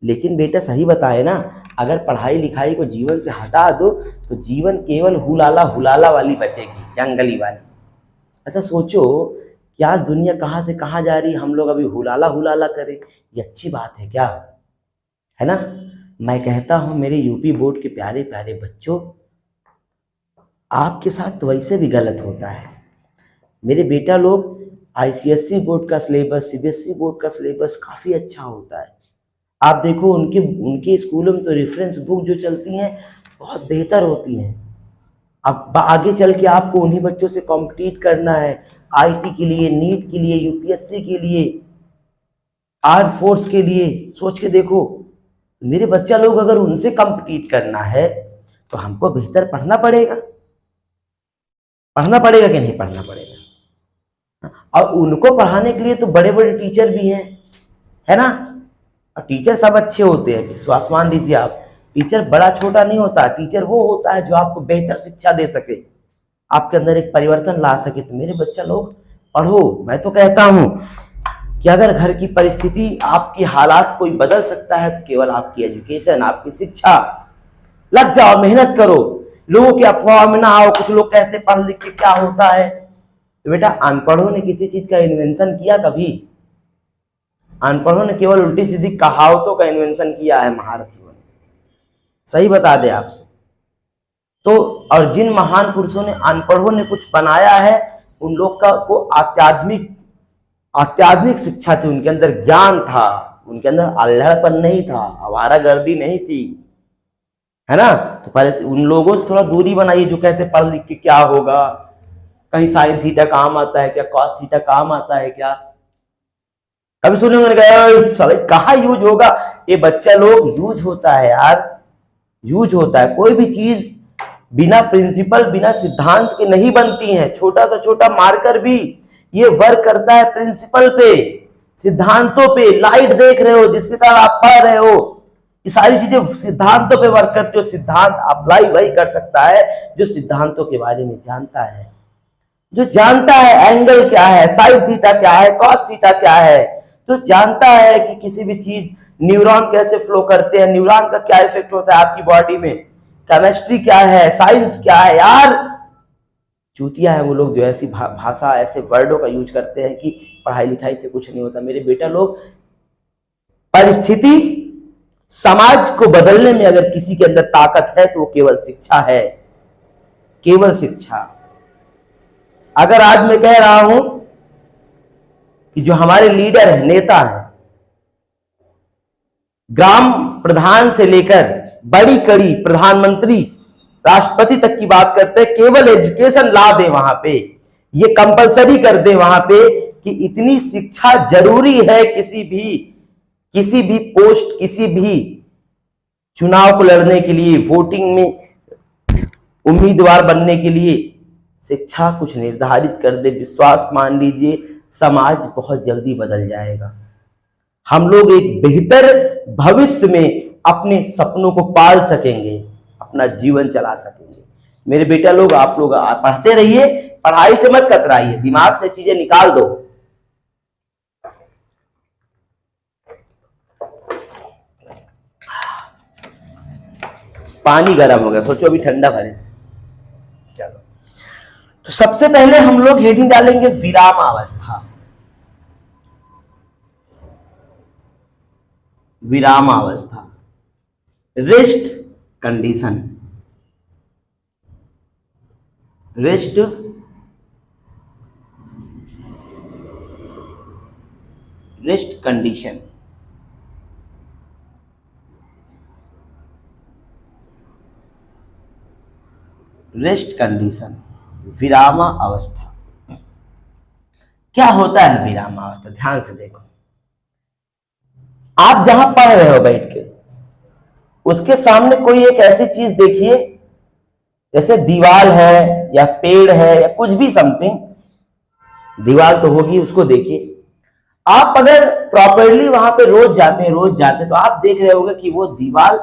लेकिन बेटा सही बताए ना, अगर पढ़ाई लिखाई को जीवन से हटा दो तो जीवन केवल हुलाला वाली बचेगी, जंगली वाली। अच्छा सोचो कि आज दुनिया कहाँ से कहाँ जा रही है, हम लोग अभी हुलाला करें, ये अच्छी बात है क्या? है ना? मैं कहता हूँ मेरे यूपी बोर्ड के प्यारे प्यारे बच्चों, आपके साथ तो वैसे भी गलत होता है। मेरे बेटा लोग आईसीएसई बोर्ड का सिलेबस, सीबीएसई बोर्ड का सिलेबस काफ़ी अच्छा होता है। आप देखो उनके स्कूलों में तो रेफरेंस बुक जो चलती हैं बहुत बेहतर होती हैं। अब आगे चल के आपको उन्हीं बच्चों से कॉम्पिटिट करना है, आईटी के लिए, नीट के लिए, यूपीएससी के लिए, आर्म फोर्स के लिए। सोच के देखो, मेरे बच्चा लोग अगर उनसे कॉम्पिटिट करना है तो हमको बेहतर पढ़ना पड़ेगा कि नहीं पढ़ना पड़ेगा? और उनको पढ़ाने के लिए तो बड़े बड़े टीचर भी हैं, है ना? और टीचर सब अच्छे होते हैं, विश्वास मान लीजिए आप। टीचर बड़ा छोटा नहीं होता, टीचर वो होता है जो आपको बेहतर शिक्षा दे सके, आपके अंदर एक परिवर्तन ला सके। तो मेरे बच्चा लोग पढ़ो। मैं तो कहता हूं कि अगर घर की परिस्थिति, आपकी हालात कोई बदल सकता है तो केवल आपकी एजुकेशन, आपकी शिक्षा। लग जाओ, मेहनत करो, लोगों के अफवाह में ना आओ। कुछ लोग कहते पढ़ लिख के क्या होता है, तो बेटा अनपढ़ों ने किसी चीज का इन्वेंशन किया कभी? अनपढ़ों ने केवल उल्टी सीधी कहावतों का इन्वेंशन किया है महारथियों ने। सही बता दे आपसे तो। और जिन महान पुरुषों ने, अनपढ़ों ने कुछ बनाया है, उन लोग का को आध्यात्मिक शिक्षा थी, उनके अंदर ज्ञान था, उनके अंदर अल्हड़पन नहीं था, आवारागर्दी नहीं थी। है ना। तो पहले उन लोगों से थोड़ा दूरी बनाइए जो कहते हैं पढ़ लिख के क्या होगा, कहीं साइन थीटा काम आता है क्या, कॉस थीटा काम आता है क्या। कभी सुने मैंने कहा साले कहाँ यूज होगा, ये बच्चा लोग यूज होता है यार, यूज होता है। कोई भी चीज बिना प्रिंसिपल बिना सिद्धांत के नहीं बनती है। छोटा सा छोटा मार्कर भी ये वर्क करता है प्रिंसिपल पे, सिद्धांतों पे। लाइट देख रहे हो जिसके कारण आप पढ़ रहे हो, ये सारी चीजें सिद्धांतों पे वर्क करती हो। सिद्धांत अप्लाई वही कर सकता है जो सिद्धांतों के बारे में जानता है, जो जानता है एंगल क्या है, साइन थीटा क्या है, कॉस थीटा क्या है, जो जानता है कि किसी भी चीज न्यूरॉन कैसे फ्लो करते हैं, न्यूरॉन का क्या इफेक्ट होता है आपकी बॉडी में, केमिस्ट्री क्या है, साइंस क्या है। यार चूतिया है वो लोग जो ऐसी भाषा ऐसे वर्डों का यूज करते हैं कि पढ़ाई लिखाई से कुछ नहीं होता। मेरे बेटा लोग, परिस्थिति समाज को बदलने में अगर किसी के अंदर ताकत है तो वो केवल शिक्षा है, केवल शिक्षा। अगर आज मैं कह रहा हूं कि जो हमारे लीडर हैं, नेता हैं, ग्राम प्रधान से लेकर बड़ी कड़ी प्रधानमंत्री राष्ट्रपति तक की बात करते हैं, केवल एजुकेशन ला दे वहां पे, ये कंपलसरी कर दे वहां पे कि इतनी शिक्षा जरूरी है किसी भी पोस्ट, किसी भी चुनाव को लड़ने के लिए, वोटिंग में उम्मीदवार बनने के लिए शिक्षा कुछ निर्धारित कर दे। विश्वास मान लीजिए समाज बहुत जल्दी बदल जाएगा। हम लोग एक बेहतर भविष्य में अपने सपनों को पाल सकेंगे, अपना जीवन चला सकेंगे। मेरे बेटा लोग, आप लोग पढ़ते रहिए, पढ़ाई से मत कतराइए, दिमाग से चीजें निकाल दो। पानी गर्म हो गया, सोचो अभी ठंडा भरे। चलो, तो सबसे पहले हम लोग हेडिंग डालेंगे विरामावस्था। विरामावस्था, rest condition, rest condition. Rest condition, विरामा अवस्था। क्या होता है विरामा अवस्था, ध्यान से देखो। आप जहां पढ़ रहे हो बैठ के, उसके सामने कोई एक ऐसी चीज देखिए, जैसे दीवार है या पेड़ है या कुछ भी समथिंग, दीवार तो होगी, उसको देखिए। आप अगर प्रॉपरली वहां पे रोज जाते तो आप देख रहे होंगे कि वो दीवार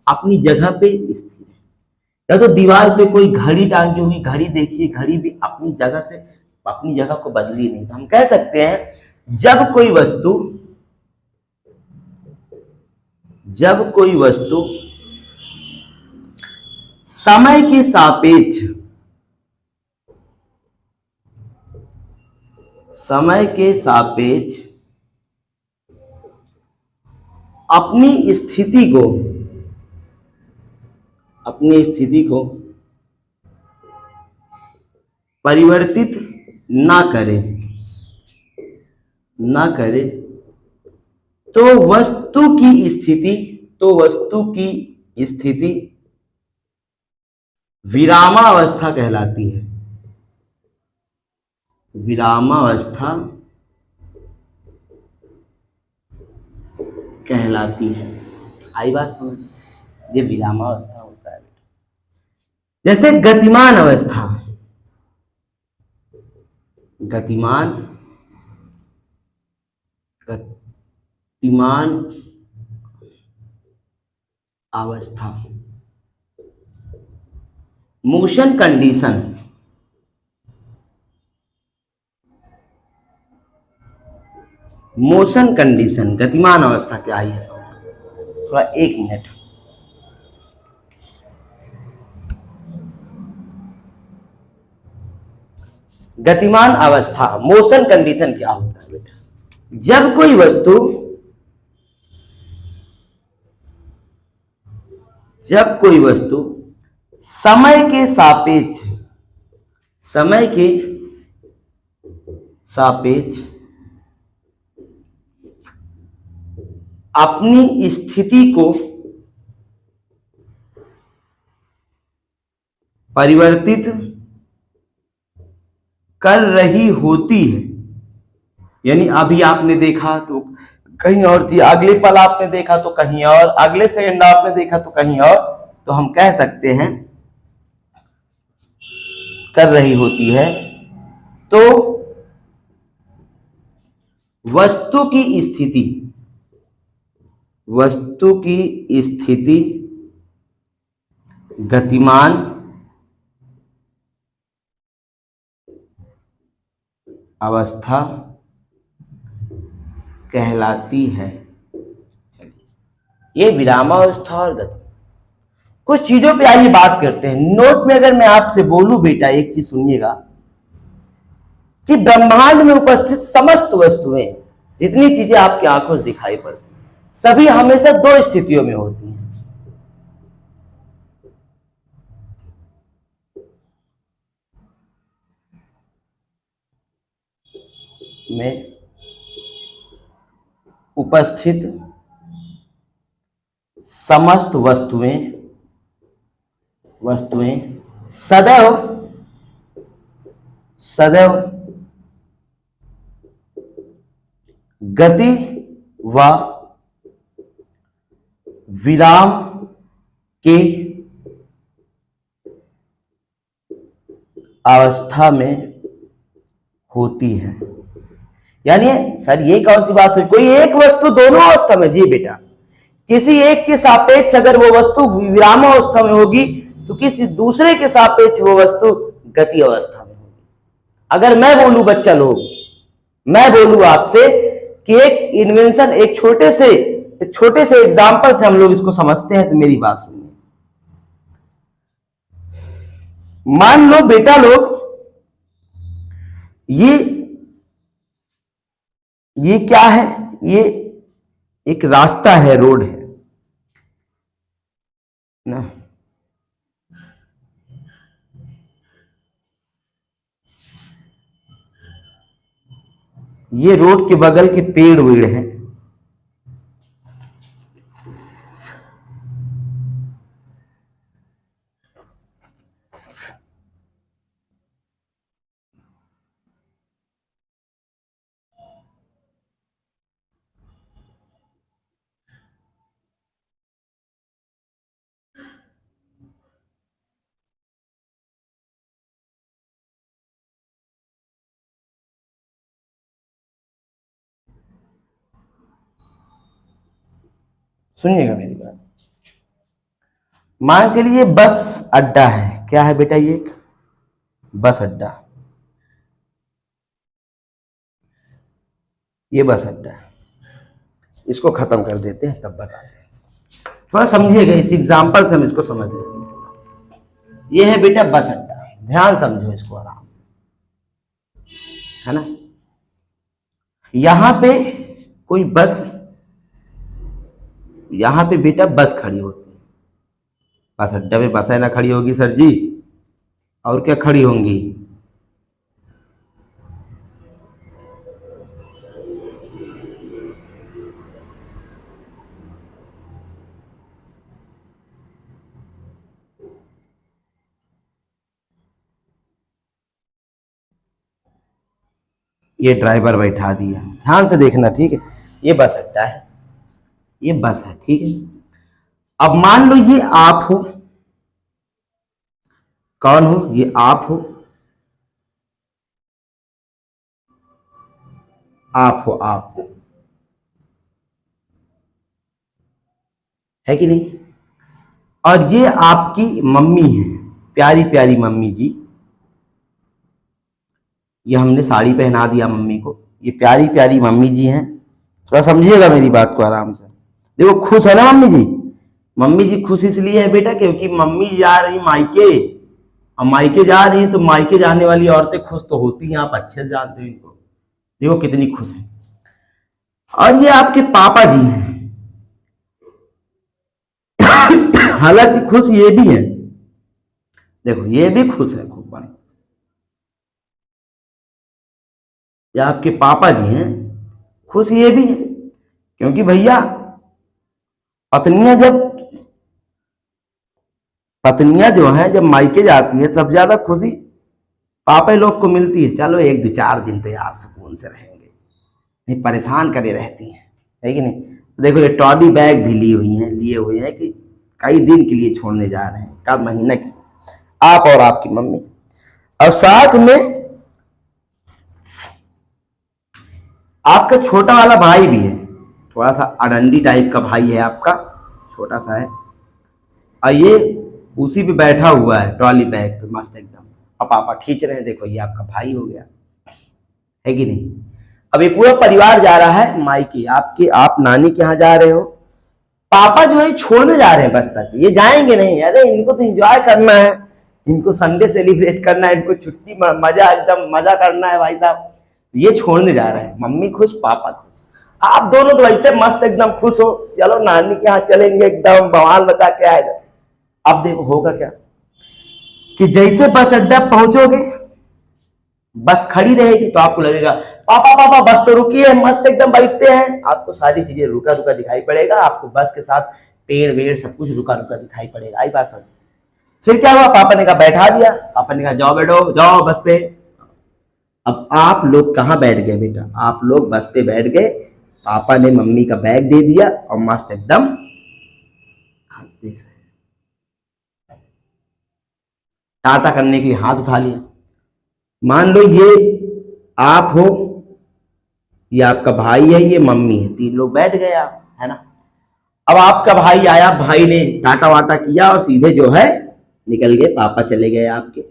अपनी जगह पे स्थिर है। या तो दीवार पे कोई घड़ी टांगी होगी, घड़ी देखिए, घड़ी भी अपनी जगह को बदली नहीं। तो हम कह सकते हैं जब कोई वस्तु समय के सापेक्ष अपनी स्थिति को परिवर्तित ना करे तो वस्तु की स्थिति विरामावस्था कहलाती है। विरामावस्था कहलाती है। आई बात समझ, ये विरामावस्था होता है। जैसे गतिमान अवस्था, गतिमान अवस्था। मोशन कंडीशन, गतिमान अवस्था क्या है ये समझो थोड़ा, एक मिनट। गतिमान अवस्था, मोशन कंडीशन क्या होता है बेटा? जब कोई वस्तु समय के सापेक्ष अपनी स्थिति को परिवर्तित कर रही होती है। यानी अभी आपने देखा तो कहीं और थी, अगले पल आपने देखा तो कहीं और, अगले सेकंड आपने देखा तो कहीं और, तो हम कह सकते हैं कर रही होती है। तो वस्तु की स्थिति, वस्तु की स्थिति गतिमान अवस्था कहलाती है। चलिए, ये विरामावस्था और गति, कुछ चीजों पे आइए बात करते हैं। नोट में अगर मैं आपसे बोलूं बेटा, एक चीज सुनिएगा कि ब्रह्मांड में उपस्थित समस्त वस्तुएं, जितनी चीजें आपकी आंखों से दिखाई पड़ती हैं, सभी हमेशा दो स्थितियों में होती हैं। में उपस्थित समस्त वस्तुएं सदैव सदैव गति व विराम के अवस्था में होती है। यानी सर ये कौन सी बात हुई, कोई एक वस्तु दोनों अवस्था में? जी बेटा, किसी एक के सापेक्ष अगर वो वस्तु विराम अवस्था में होगी तो किसी दूसरे के सापेक्ष वो वस्तु गति अवस्था में होगी। अगर मैं बोलूं बच्चा लोग, मैं बोलूं आपसे कि एक इन्वेंशन, एक छोटे से एग्जांपल से हम लोग इसको समझते हैं, तो मेरी बात सुनिए। मान लो बेटा लोग, ये क्या है? ये एक रास्ता है, रोड है ना। ये रोड के बगल के पेड़ वेड़ हैं। सुनिएगा मेरी बात। मान चलिए बस अड्डा है। क्या है बेटा? ये एक बस अड्डा, ये बस अड्डा है। इसको खत्म कर देते हैं, तब बताते हैं इसको। थोड़ा समझिएगा, इस एग्जांपल से हम इसको समझ लेंगे। ये है बेटा बस अड्डा, ध्यान समझो इसको आराम से, है ना। यहां पे कोई बस, यहां पे बेटा बस खड़ी होती है। बस अड्डा में बसें ना खड़ी होगी सर जी, और क्या खड़ी होंगी? ये ड्राइवर बैठा दिया, ध्यान से देखना, ठीक है। ये बस अड्डा है, ये बस है, ठीक है। अब मान लो ये आप हो। कौन हो? ये आप हो, आप हो, आप है कि नहीं? और ये आपकी मम्मी है, प्यारी प्यारी मम्मी जी। ये हमने साड़ी पहना दिया मम्मी को, ये प्यारी प्यारी मम्मी जी हैं। थोड़ा समझिएगा मेरी बात को आराम से। देखो खुश है ना मम्मी जी? मम्मी जी खुश इसलिए है बेटा क्योंकि मम्मी जा रही मायके, अब मायके जा रही है तो मायके जाने वाली औरतें खुश तो होती हैं, आप अच्छे से जानते हो इनको। देखो कितनी खुश है। और ये आपके पापा जी हैं, हालांकि खुश ये भी है, देखो ये भी खुश है खूब बढ़िया से। ये आपके पापा जी हैं, खुश ये भी है क्योंकि भैया पत्नियां जब पत्नियां जो हैं जब मायके जाती हैं सबसे ज्यादा खुशी पापा लोग को मिलती है, चलो 1-2-4 दिन तो यार सुकून से रहेंगे, नहीं परेशान करे रहती हैं, है कि नहीं। देखो ये ट्रॉली बैग भी लिए हुए हैं कि कई दिन के लिए छोड़ने जा रहे हैं, कल महीने की, आप और आपकी मम्मी। और साथ में आपका छोटा वाला भाई भी है, थोड़ा सा अडंडी टाइप का भाई है आपका, छोटा सा है, और ये उसी पे बैठा हुआ है ट्रॉली बैग पे मस्त एकदम, अब पापा खींच रहे हैं, देखो ये आपका भाई हो गया, है कि नहीं। अब ये पूरा परिवार जा रहा है मायके, आप नानी के यहाँ जा रहे हो, पापा जो है छोड़ने जा रहे हैं बस तक, ये जाएंगे नहीं, अरे इनको तो एंजॉय करना है, इनको संडे सेलिब्रेट करना है, इनको छुट्टी मजा एकदम मजा करना है भाई साहब, ये छोड़ने जा रहे हैं, मम्मी खुश पापा खुश, आप दोनों तो ऐसे मस्त एकदम खुश हो, चलो नानी के यहाँ चलेंगे एकदम बवाल मचा के आए। अब देखो होगा क्या कि जैसे बस अड्डा पहुंचोगे, बस खड़ी रहेगी तो आपको लगेगा पापा पापा बस तो रुकी है, मस्त एकदम बैठते हैं, आपको सारी चीजें रुका रुका दिखाई पड़ेगा, आपको बस के साथ पेड़ वेड़ सब कुछ रुका रुका दिखाई पड़ेगा। आई बात समझ। फिर क्या हुआ, पापा ने कहा बैठा दिया, पापा ने कहा जाओ बैठो जाओ बस पे। अब आप लोग कहाँ बैठ गए बेटा, आप लोग बस पे बैठ गए, पापा ने मम्मी का बैग दे दिया और मस्त एकदम देख रहे हैं, टाटा करने के लिए हाथ उठा लिया। मान लो ये आप हो, ये आपका भाई है, ये मम्मी है, 3 लोग बैठ गए आप, है ना। अब आपका भाई आया, भाई ने टाटा वाटा किया और सीधे जो है निकल गए, पापा चले गए आपके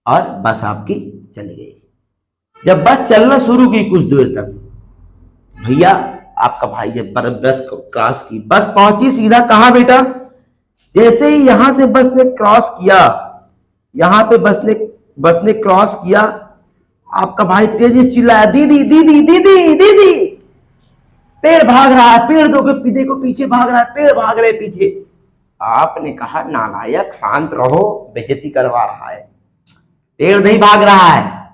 और बस आपकी चली गई। जब बस चलना शुरू की कुछ दूर तक, भैया आपका भाई जब बस क्रॉस की, बस पहुंची सीधा कहां बेटा, जैसे ही यहां से बस ने क्रॉस किया, यहां पे बस ने क्रॉस किया, आपका भाई तेजी से चिल्लाया दीदी दीदी दीदी दीदी, पेड़ भाग रहा है, पेड़ देखो पीछे भाग रहा है, पेड़ भाग रहे पीछे। आपने कहा नालायक शांत रहो, बेइज्जती करवा रहा है, पेड़ नहीं भाग रहा है।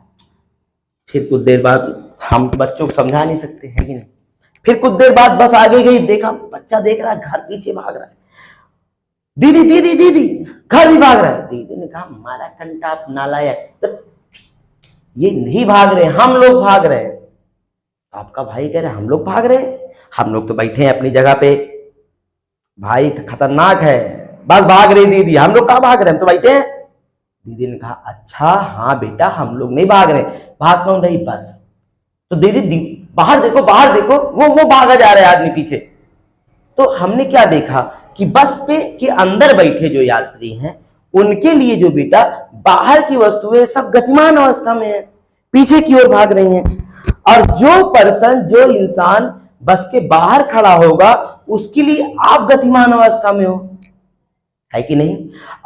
फिर कुछ देर बाद, हम तो बच्चों को समझा नहीं सकते हैं कि नहीं, फिर कुछ देर बाद बस आगे गई, देखा बच्चा देख रहा है घर पीछे भाग रहा है, दीदी दीदी दीदी घर भी भाग रहा है। दीदी ने कहा हमारा कंटा नालायक, ये नहीं भाग रहे, हम लोग भाग रहे हैं। आपका भाई कह रहे हम लोग भाग रहे हैं, हम लोग तो बैठे हैं अपनी जगह पे, भाई तो खतरनाक है, बस भाग रही दीदी, हम लोग कहाँ भाग रहे हैं, हम तो बैठे हैं। दीदी ने कहा अच्छा हाँ बेटा हम लोग नहीं भाग रहे, भाग कौन रही बस। तो दीदी बाहर देखो वो भागा जा रहा है आदमी पीछे। तो हमने क्या देखा कि बस पे के अंदर बैठे जो यात्री हैं उनके लिए जो बेटा बाहर की वस्तुएं सब गतिमान अवस्था में है, पीछे की ओर भाग रही हैं, और जो इंसान बस के बाहर खड़ा होगा उसके लिए आप गतिमान अवस्था में हो, है कि नहीं।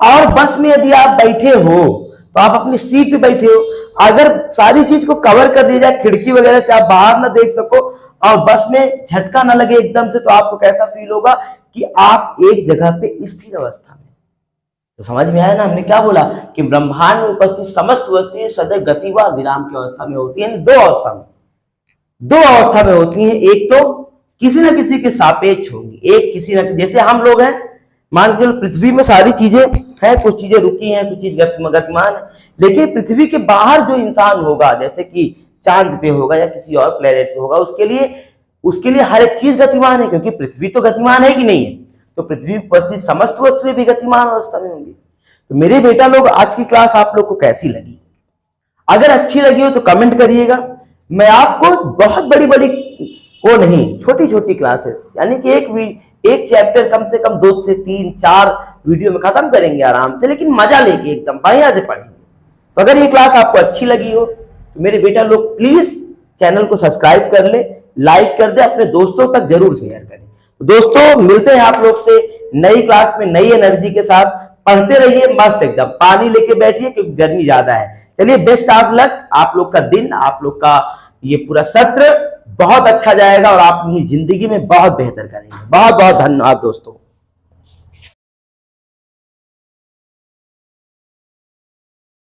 और बस में यदि आप बैठे हो तो आप अपनी सीट पे बैठे हो, अगर सारी चीज को कवर कर दिया जाए, खिड़की वगैरह से आप बाहर ना देख सको और बस में झटका ना लगे एकदम से, तो आपको कैसा फील होगा कि आप एक जगह पे स्थिर अवस्था में। तो समझ में आया ना हमने क्या बोला कि ब्रह्मांड में उपस्थित समस्त वस्तुएं सदैव गति व विराम की अवस्था में होती है, दो अवस्था में होती हैं। एक तो किसी न किसी के सापेक्ष होगी, एक किसी न, जैसे हम लोग हैं, मान के चलो पृथ्वी में सारी चीजें हैं, कुछ चीजें रुकी हैं, कुछ चीज गतिमान है, लेकिन पृथ्वी के बाहर जो इंसान होगा, जैसे कि चांद पे होगा या किसी और प्लेनेट पे होगा, उसके लिए हर एक चीज गतिमान है, क्योंकि पृथ्वी तो गतिमान है कि नहीं है, तो पृथ्वी पर उपस्थित समस्त वस्तुएं भी गतिमान अवस्था में होंगी। तो मेरे बेटा लोग आज की क्लास आप लोग को कैसी लगी, अगर अच्छी लगी हो तो कमेंट करिएगा। मैं आपको बहुत बड़ी वो नहीं, छोटी छोटी क्लासेस, यानी कि एक चैप्टर कम से कम 2 से 3 4 वीडियो में खत्म करेंगे आराम से, लेकिन मजा लेके एकदम बढ़िया से पढ़ेंगे। तो अगर ये क्लास आपको अच्छी लगी हो तो मेरे बेटा लोग प्लीज चैनल को सब्सक्राइब कर ले, लाइक कर दे, अपने दोस्तों तक जरूर शेयर करें। तो दोस्तों मिलते हैं आप लोग से नई क्लास में नई एनर्जी के साथ, पढ़ते रहिए मस्त एकदम, पानी लेके बैठिए क्योंकि गर्मी ज्यादा है। चलिए बेस्ट ऑफ लक, आप लोग का दिन, आप लोग का ये पूरा सत्र बहुत अच्छा जाएगा और आप अपनी जिंदगी में बहुत बेहतर करेंगे। बहुत बहुत धन्यवाद दोस्तों।